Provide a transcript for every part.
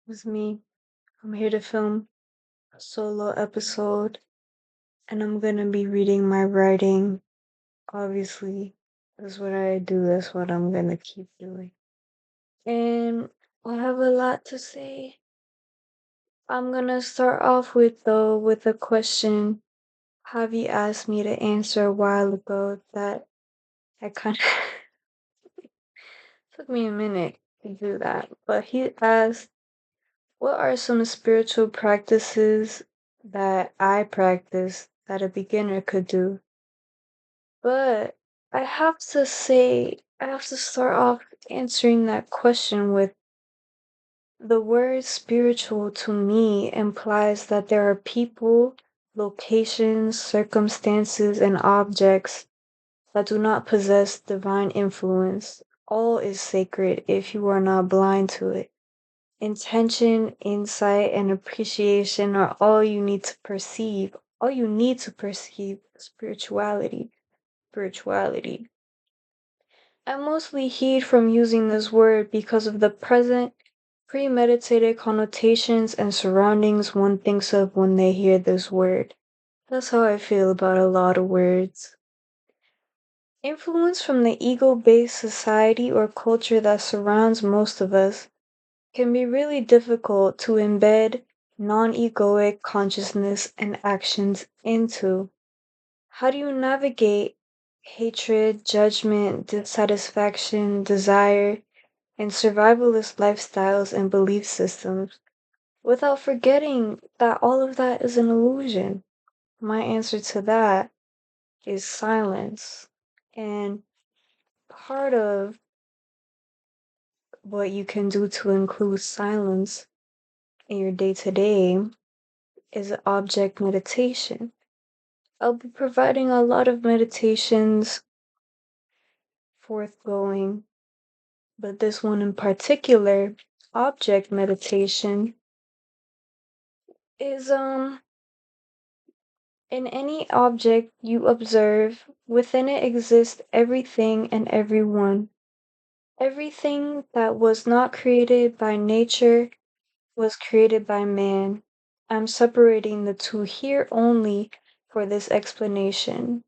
It's me. I'm here to film a solo episode, and I'm gonna be reading my writing. Obviously, that's what I do, that's what I'm gonna keep doing. And I have a lot to say. I'm gonna start off with a question Javi asked me to answer a while ago that I kind of took me a minute to do that. But he asked, what are some spiritual practices that I practice that a beginner could do? But I have to start off answering that question with the word spiritual to me implies that there are people, locations, circumstances, and objects that do not possess divine influence. All is sacred if you are not blind to it. Intention, insight, and appreciation are all you need to perceive. All you need to perceive spirituality. Spirituality. I mostly heed from using this word because of the present premeditated connotations and surroundings one thinks of when they hear this word. That's how I feel about a lot of words. Influence from the ego-based society or culture that surrounds most of us can be really difficult to embed non-egoic consciousness and actions into. How do you navigate hatred, judgment, dissatisfaction, desire, and survivalist lifestyles and belief systems without forgetting that all of that is an illusion? My answer to that is silence. And part of what you can do to include silence in your day to day is object meditation. I'll be providing a lot of meditations forthgoing, but this one in particular, object meditation, is in any object you observe, within it exists everything and everyone. Everything that was not created by nature was created by man. I'm separating the two here only for this explanation.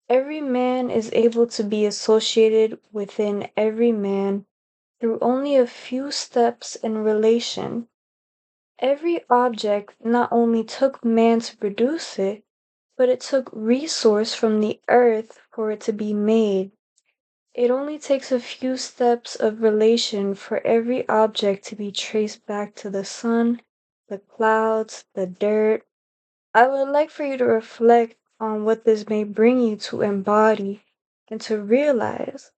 Every man is able to be associated within every man through only a few steps in relation. Every object not only took man to produce it, but it took resource from the earth for it to be made. It only takes a few steps of relation for every object to be traced back to the sun, the clouds, the dirt. I would like for you to reflect on what this may bring you to embody and to realize,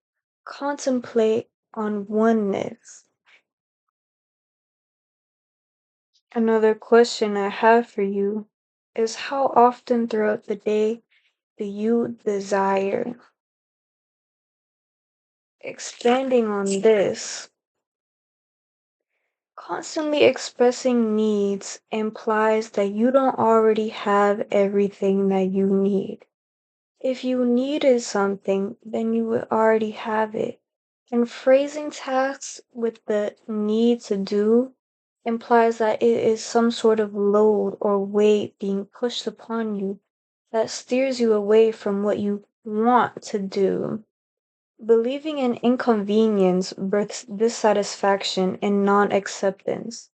contemplate on oneness. Another question I have for you is, how often throughout the day do you desire? Expanding on this, constantly expressing needs implies that you don't already have everything that you need. If you needed something, then you would already have it. And phrasing tasks with the need to do implies that it is some sort of load or weight being pushed upon you that steers you away from what you want to do. Believing in inconvenience births dissatisfaction and non acceptance.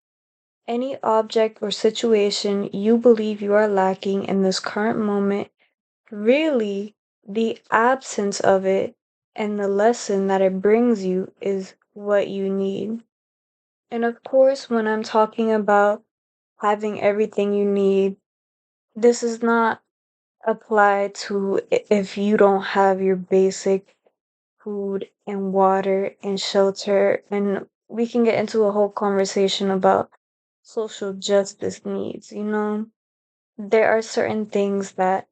Any object or situation you believe you are lacking in this current moment, really, the absence of it and the lesson that it brings you is what you need. And of course, when I'm talking about having everything you need, this is not apply to if you don't have your basic food and water and shelter. And we can get into a whole conversation about social justice needs, you know? There are certain things that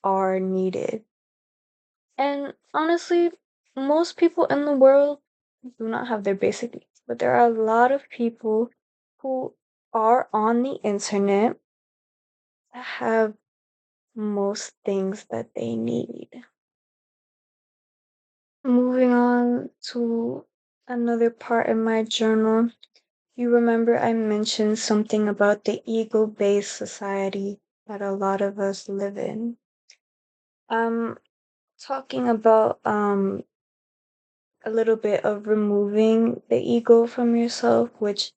are needed. And honestly, most people in the world do not have their basic needs, but there are a lot of people who are on the internet that have most things that they need. Moving on to another part in my journal, You remember I mentioned something about the ego-based society that a lot of us live in. I'm talking about a little bit of removing the ego from yourself, which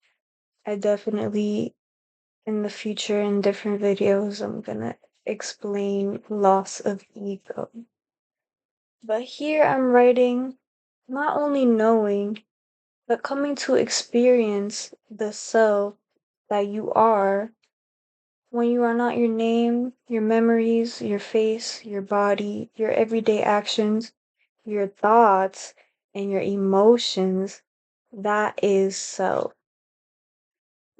I definitely in the future in different videos I'm gonna explain loss of ego. But here I'm writing not only knowing, but coming to experience the self that you are when you are not your name, your memories, your face, your body, your everyday actions, your thoughts, and your emotions. That is self.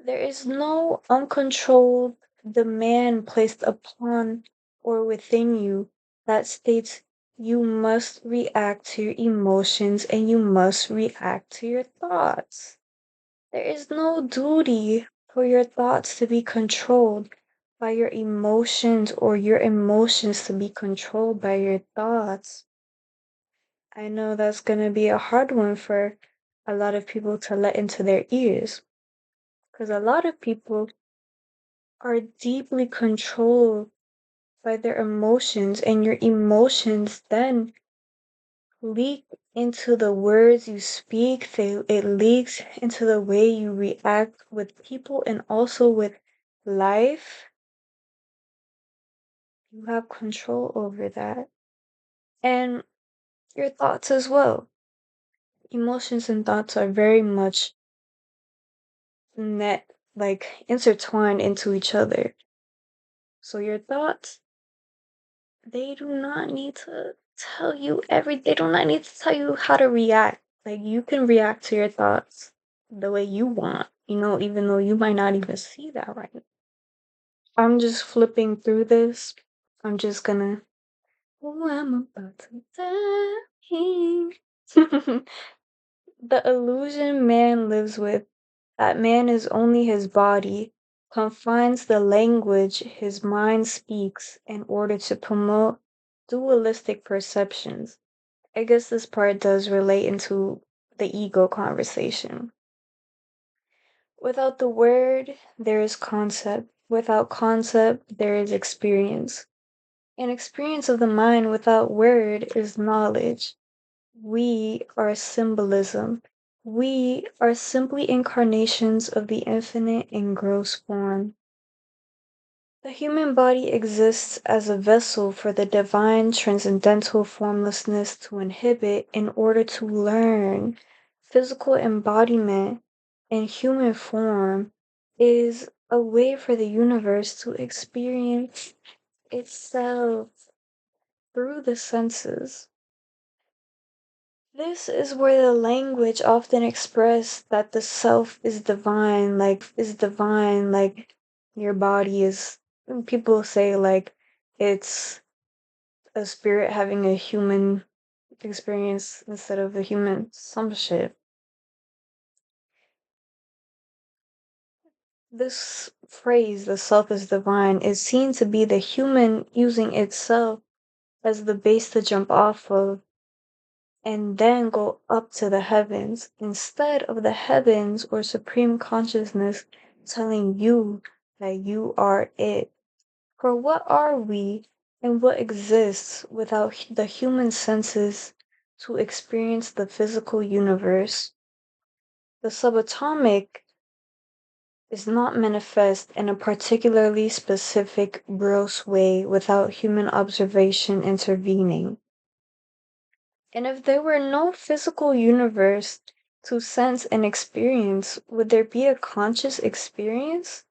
There is no uncontrolled demand placed upon or within you that states you must react to your emotions and you must react to your thoughts. There is no duty for your thoughts to be controlled by your emotions or your emotions to be controlled by your thoughts. I know that's gonna be a hard one for a lot of people to let into their ears because a lot of people are deeply controlled by their emotions, and your emotions then leak into the words you speak. It leaks into the way you react with people and also with life. You have control over that. And your thoughts as well. Emotions and thoughts are very much net like intertwined into each other. So your thoughts, they do not need to tell you they do not need to tell you how to react. Like you can react to your thoughts the way you want, even though you might not even see that right now. I'm just flipping through this. I'm just gonna oh, I'm about to die. The illusion man lives with, that man is only his body, confines the language his mind speaks in order to promote dualistic perceptions. I guess this part does relate into the ego conversation. Without the word, there is concept. Without concept, there is experience. An experience of the mind without word is knowledge. We are symbolism. We are simply incarnations of the infinite in gross form. The human body exists as a vessel for the divine transcendental formlessness to inhibit in order to learn. Physical embodiment in human form is a way for the universe to experience itself through the senses. This is where the language often expressed that the self is divine, like your body is, people say like it's a spirit having a human experience instead of a human some shit. This phrase, the self is divine, is seen to be the human using itself as the base to jump off of and then go up to the heavens instead of the heavens or supreme consciousness telling you that you are it. For what are we and what exists without the human senses to experience the physical universe? The subatomic is not manifest in a particularly specific, gross way without human observation intervening. And if there were no physical universe to sense and experience, would there be a conscious experience?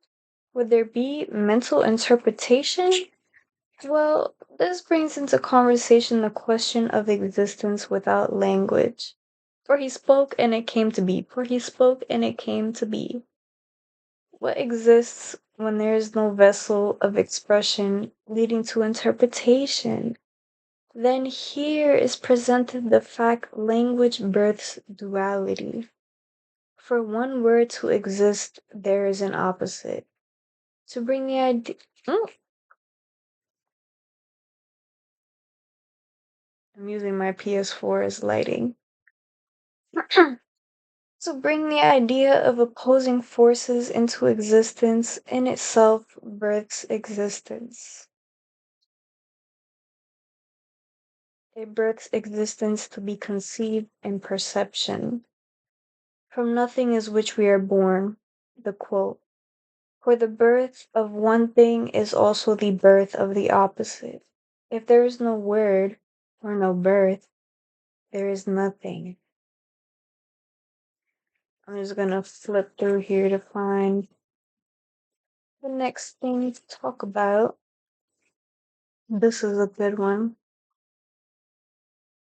Would there be mental interpretation? Well, this brings into conversation the question of existence without language. For he spoke and it came to be. For he spoke and it came to be. What exists when there is no vessel of expression leading to interpretation? Then here is presented the fact language births duality. For one word to exist, there is an opposite. To bring the idea. I'm using my PS4 as lighting. To bring the idea of opposing forces into existence in itself births existence. It births existence to be conceived in perception. From nothing is which we are born, the quote. For the birth of one thing is also the birth of the opposite. If there is no word or no birth, there is nothing. I'm just gonna flip through here to find the next thing to talk about. This is a good one.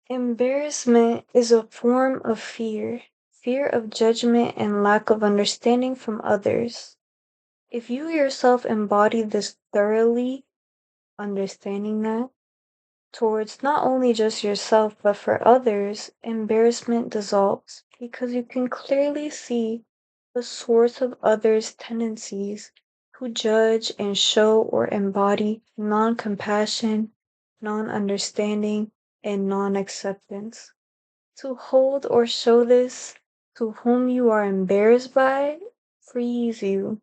Embarrassment is a form of fear, fear of judgment and lack of understanding from others. If you yourself embody this thoroughly, understanding that, towards not only just yourself but for others, embarrassment dissolves because you can clearly see the source of others' tendencies who judge and show or embody non compassion, non understanding, and non acceptance. To hold or show this to whom you are embarrassed by frees you.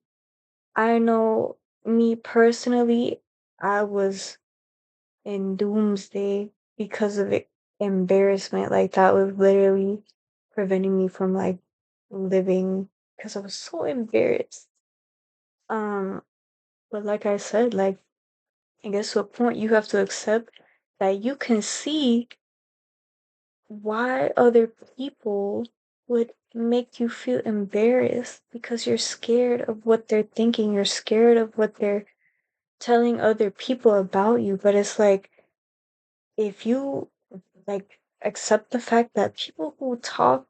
I know me personally, I was in doomsday because of embarrassment. Like that was literally preventing me from like living because I was so embarrassed. Um, but like I said, like I guess to a point you have to accept that you can see why other people would make you feel embarrassed because you're scared of what they're thinking, you're scared of what they're telling other people about you. But it's like if you like accept the fact that people who talk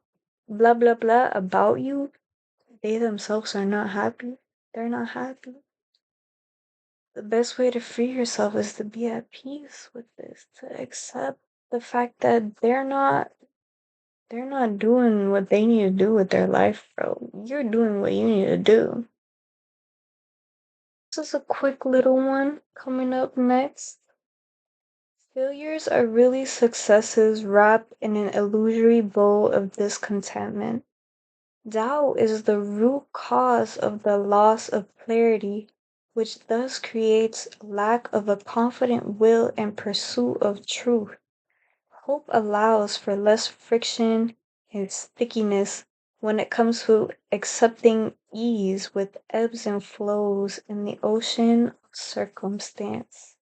blah blah blah about you, they themselves are not happy. They're not happy. The best way to free yourself is to be at peace with this, to accept the fact that they're not doing what they need to do with their life, bro. You're doing what you need to do. This is a quick little one coming up next. Failures are really successes wrapped in an illusory bowl of discontentment. Doubt is the root cause of the loss of clarity, which thus creates lack of a confident will and pursuit of truth. Hope allows for less friction and stickiness when it comes to accepting ease with ebbs and flows in the ocean of circumstance.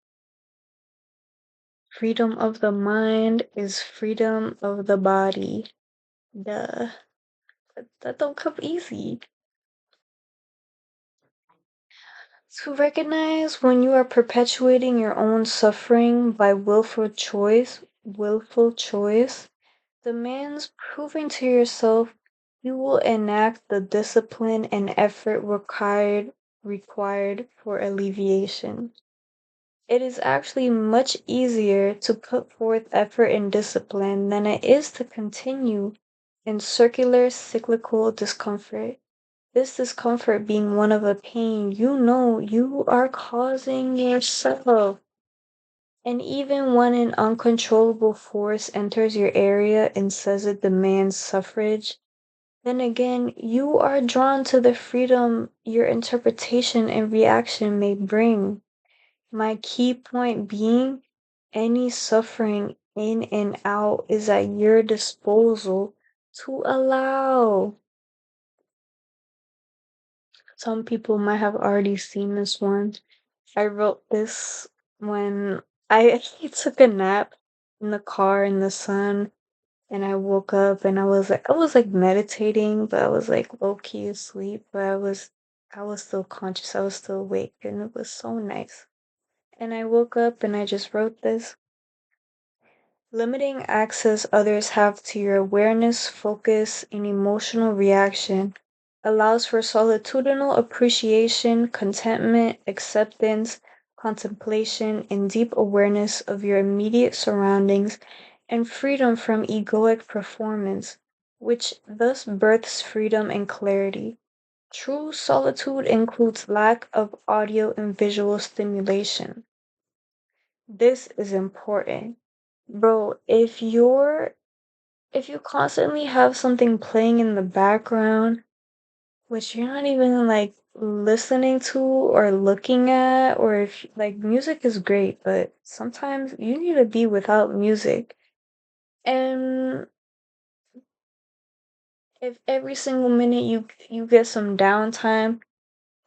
Freedom of the mind is freedom of the body. Duh. That don't come easy. To recognize when you are perpetuating your own suffering by willful choice, demands proving to yourself you will enact the discipline and effort required for alleviation. It is actually much easier to put forth effort and discipline than it is to continue in circular cyclical discomfort. This discomfort being one of a pain you know you are causing yourself. And even when an uncontrollable force enters your area and says it demands suffrage, then again you are drawn to the freedom your interpretation and reaction may bring. My key point being any suffering in and out is at your disposal to allow. Some people might have already seen this one. I wrote this when I actually took a nap in the car in the sun and I woke up and I was like meditating, but I was like low key asleep, but I was still conscious, I was still awake and it was so nice. And I woke up and I just wrote this. Limiting access others have to your awareness, focus, and emotional reaction allows for solitudinal appreciation, contentment, acceptance, contemplation, and deep awareness of your immediate surroundings and freedom from egoic performance, which thus births freedom and clarity. True solitude includes lack of audio and visual stimulation. This is important. Bro, if you're If you constantly have something playing in the background, which you're not even like listening to or looking at, or if like music is great, but sometimes you need to be without music. And if every single minute you get some downtime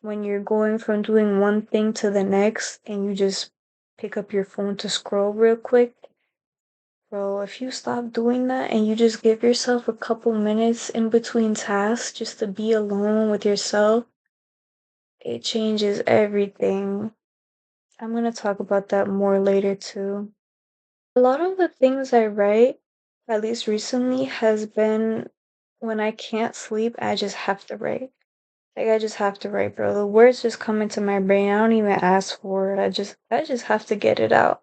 when you're going from doing one thing to the next and you just pick up your phone to scroll real quick, bro, if you stop doing that and you just give yourself a couple minutes in between tasks just to be alone with yourself, it changes everything. I'm gonna talk about that more later too. A lot of the things I write, at least recently, has been when I can't sleep, I just have to write. Like I just have to write, bro. The words just come into my brain. I don't even ask for it. I just have to get it out.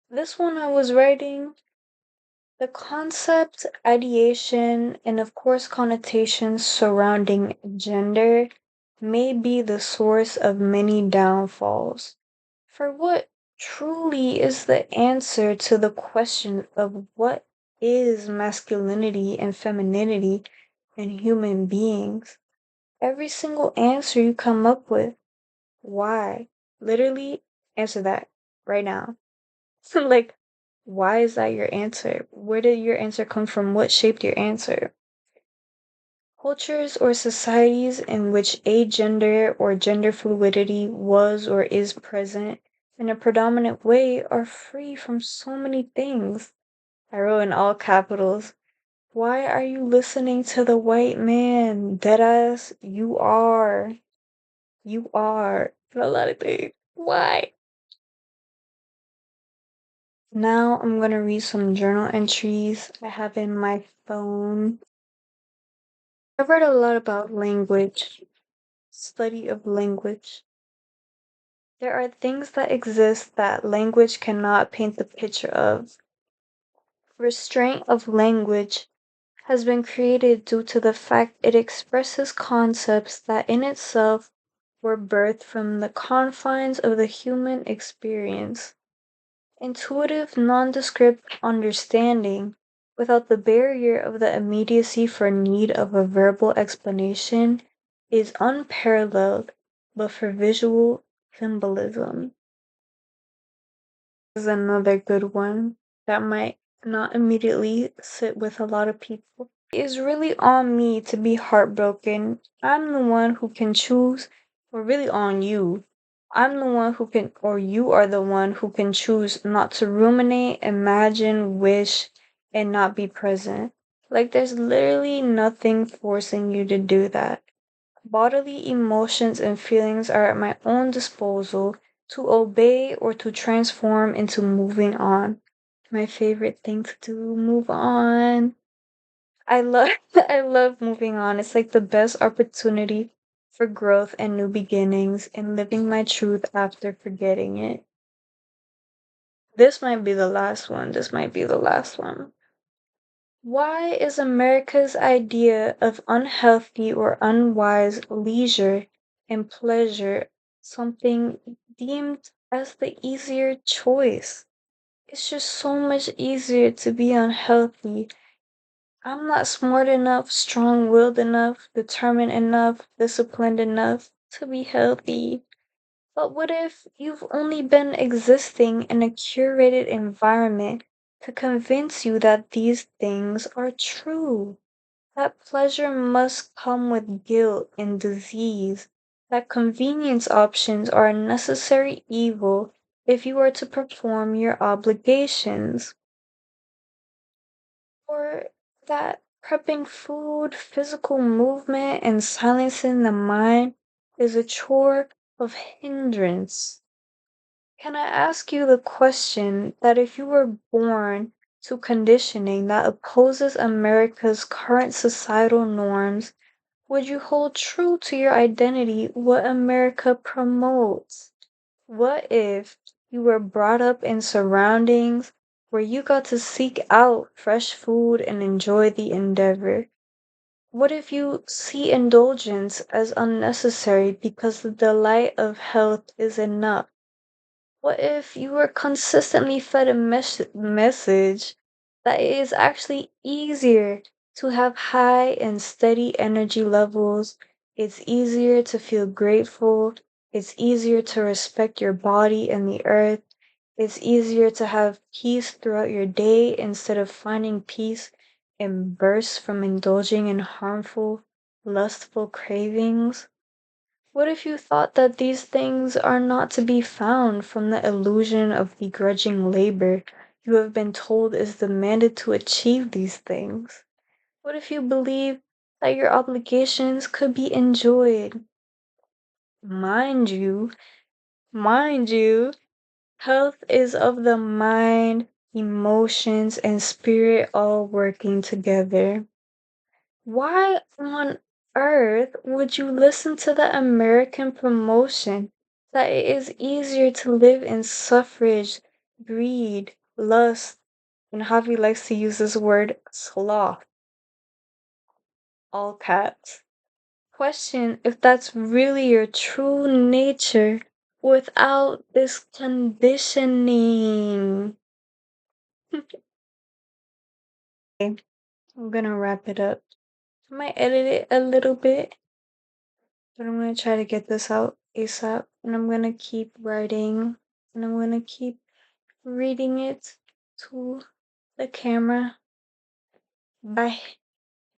This one I was writing, the concept, ideation, and of course connotations surrounding gender may be the source of many downfalls. For what truly is the answer to the question of what is masculinity and femininity in human beings? Every single answer you come up with, why? Literally answer that right now. Like, why is that your answer? Where did your answer come from? What shaped your answer? Cultures or societies in which agender or gender fluidity was or is present in a predominant way are free from so many things. I wrote in all capitals. Why are you listening to the white man? Deadass, you are. You are. A lot of things. Why? Now I'm gonna read some journal entries I have in my phone. I've read a lot about language, study of language. There are things that exist that language cannot paint the picture of. Restraint of language has been created due to the fact it expresses concepts that in itself were birthed from the confines of the human experience. Intuitive, nondescript understanding, without the barrier of the immediacy for need of a verbal explanation, is unparalleled, but for visual symbolism is another good one that might not immediately sit with a lot of people. It is really on me to be heartbroken. I'm the one who can choose, or really on you. I'm the one who can, or you are the one who can choose not to ruminate, imagine, wish, and not be present. Like, there's literally nothing forcing you to do that. Bodily emotions and feelings are at my own disposal to obey or to transform into moving on. My favorite thing to do, move on. I love I love moving on. It's like the best opportunity for growth and new beginnings and living my truth after forgetting it. This might be the last one. This might be the last one. Why is America's idea of unhealthy or unwise leisure and pleasure something deemed as the easier choice? It's just so much easier to be unhealthy. I'm not smart enough, strong willed enough, determined enough, disciplined enough to be healthy. But what if you've only been existing in a curated environment to convince you that these things are true? That pleasure must come with guilt and disease. That convenience options are a necessary evil if you are to perform your obligations. Or that prepping food, physical movement, and silencing the mind is a chore of hindrance. Can I ask you the question that if you were born to conditioning that opposes America's current societal norms, would you hold true to your identity what America promotes? What if you were brought up in surroundings where you got to seek out fresh food and enjoy the endeavor? What if you see indulgence as unnecessary because the delight of health is enough? What if you were consistently fed a message that it is actually easier to have high and steady energy levels. It's easier to feel grateful. It's easier to respect your body and the earth. It's easier to have peace throughout your day instead of finding peace in bursts from indulging in harmful, lustful cravings. What if you thought that these things are not to be found from the illusion of begrudging labor you have been told is demanded to achieve these things? What if you believe that your obligations could be enjoyed? Mind you, mind you, health is of the mind, emotions, and spirit all working together. Why on earth would you listen to the American promotion that it is easier to live in suffrage, greed, lust, and Javi likes to use this word sloth, all caps? Question if that's really your true nature without this conditioning. Okay, I'm gonna wrap it up. I might edit it a little bit, but I'm gonna try to get this out ASAP. And I'm gonna keep writing and I'm gonna keep reading it to the camera. Bye.